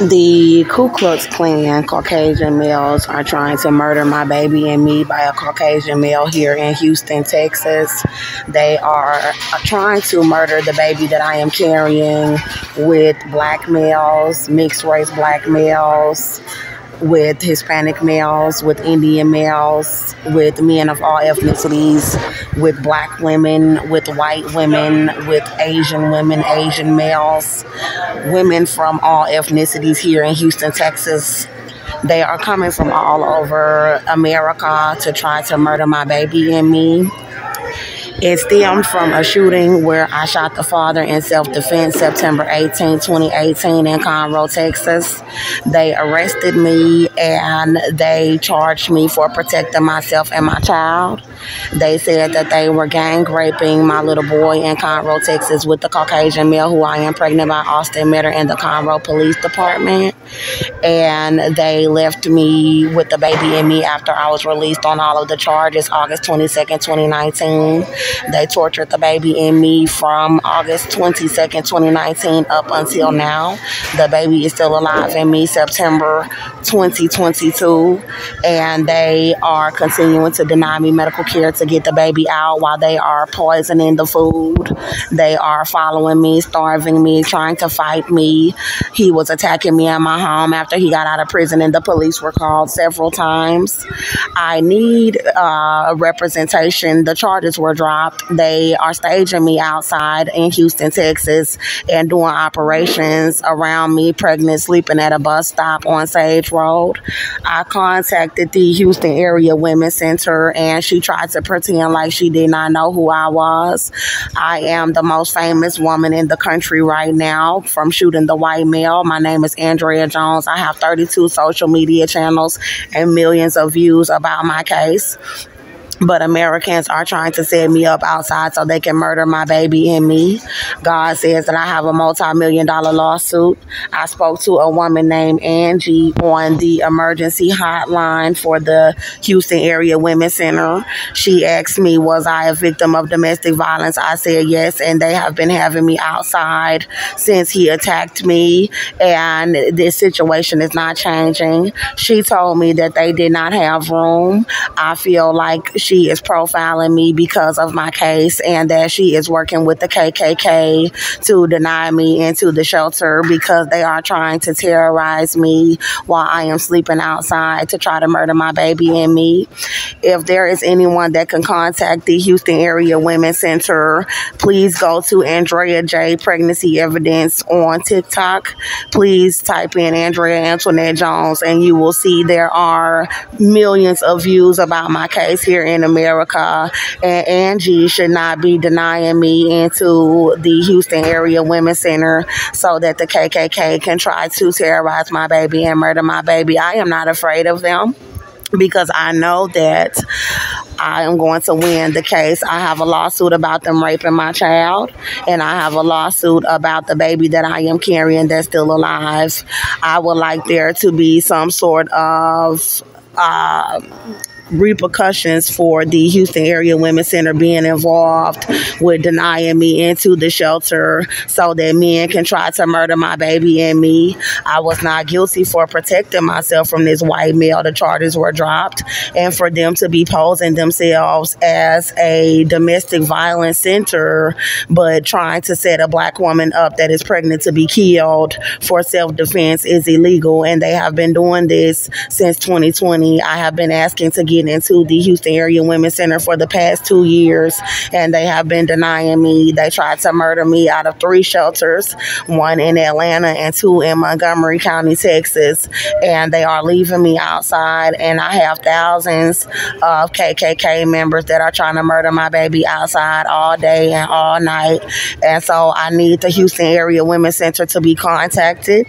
The Ku Klux Klan Caucasian males are trying to murder my baby and me by a Caucasian male here in Houston, Texas. They are trying to murder the baby that I am carrying with black males, mixed race black males, with Hispanic males, with Indian males, with men of all ethnicities, with black women, with white women, with Asian males, women from all ethnicities here in Houston, Texas. They are coming from all over America to try to murder my baby and me. It stemmed from a shooting where I shot the father in self-defense September 18, 2018 in Conroe, Texas. They arrested me and they charged me for protecting myself and my child. They said that they were gang raping my little boy in Conroe, Texas with the Caucasian male who I am pregnant by, Austin Metter, in the Conroe Police Department. And they left me with the baby and me after I was released on all of the charges August 22nd, 2019. They tortured the baby and me from August 22nd, 2019 up until now. The baby is still alive in me September 2022, and they are continuing to deny me medical care to get the baby out while they are poisoning the food. They are following me, starving me, trying to fight me. He was attacking me in my home after he got out of prison, and the police were called several times. I need representation. The charges were dropped. They are staging me outside in Houston, Texas, and doing operations around me, pregnant, sleeping at a bus stop on Sage Road. I contacted the Houston Area Women's Center, and she tried to pretend like she did not know who I was. I am the most famous woman in the country right now from shooting the white male. My name is Andrea Jones. I have 32 social media channels and millions of views about my case. But Americans are trying to set me up outside so they can murder my baby and me. God says that I have a multi-million-dollar lawsuit. I spoke to a woman named Angie on the emergency hotline for the Houston Area Women's Center. She asked me, was I a victim of domestic violence? I said yes, and they have been having me outside since he attacked me, and this situation is not changing. She told me that they did not have room. I feel like she is profiling me because of my case, and that she is working with the KKK to deny me into the shelter because they are trying to terrorize me while I am sleeping outside to try to murder my baby and me. If there is anyone that can contact the Houston Area Women's Center, please go to Andrea J. Pregnancy Evidence on TikTok. Please type in Andrea Antoinette Jones and you will see there are millions of views about my case here in America, and Angie should not be denying me into the Houston Area Women's Center so that the KKK can try to terrorize my baby and murder my baby. I am not afraid of them because I know that I am going to win the case. I have a lawsuit about them raping my child, and I have a lawsuit about the baby that I am carrying that's still alive. I would like there to be some sort of repercussions for the Houston Area Women's Center being involved with denying me into the shelter so that men can try to murder my baby and me. I was not guilty for protecting myself from this white male. The charges were dropped, and for them to be posing themselves as a domestic violence center but trying to set a black woman up that is pregnant to be killed for self-defense is illegal, and they have been doing this since 2020. I have been asking to get into the Houston Area Women's Center for the past 2 years, and they have been denying me. They tried to murder me out of 3 shelters, 1 in Atlanta and 2 in Montgomery County, Texas, and they are leaving me outside, and I have thousands of KKK members that are trying to murder my baby outside all day and all night. And so I need the Houston Area Women's Center to be contacted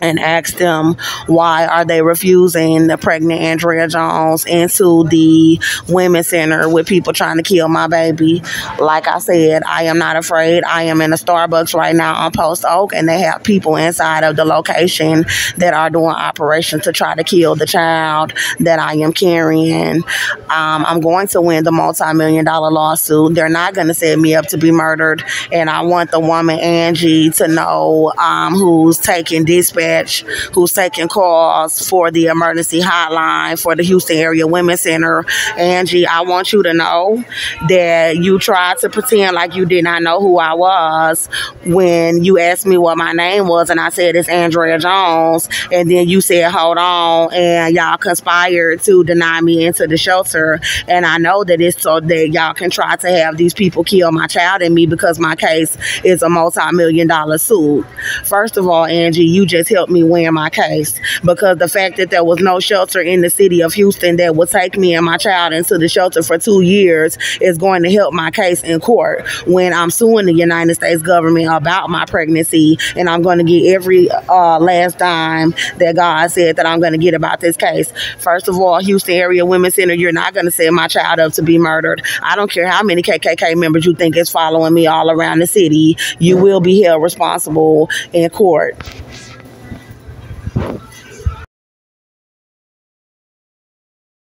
and ask them why are they refusing the pregnant Andrea Jones into the Women's Center with people trying to kill my baby. Like I said, I am not afraid. I am in a Starbucks right now on Post Oak, and they have people inside of the location that are doing operations to try to kill the child that I am carrying. I'm going to win the multi-million-dollar lawsuit. They're not going to set me up to be murdered, and I want the woman Angie to know who's taking dispatch dispatch who's taking calls for the emergency hotline for the Houston Area Women's Center. Angie, I want you to know that you tried to pretend like you did not know who I was when you asked me what my name was, and I said it's Andrea Jones, and then you said hold on, and y'all conspired to deny me into the shelter. And I know that it's so that y'all can try to have these people kill my child and me, because my case is a multi-million-dollar suit. First of all, Angie, you just helped me win my case, because the fact that there was no shelter in the city of Houston that would take me and my child into the shelter for 2 years is going to help my case in court when I'm suing the United States government about my pregnancy, and I'm going to get every last dime that God said that I'm going to get about this case. First of all, Houston Area Women's Center, you're not going to send my child up to be murdered. I don't care how many KKK members you think is following me all around the city. You will be held responsible in court.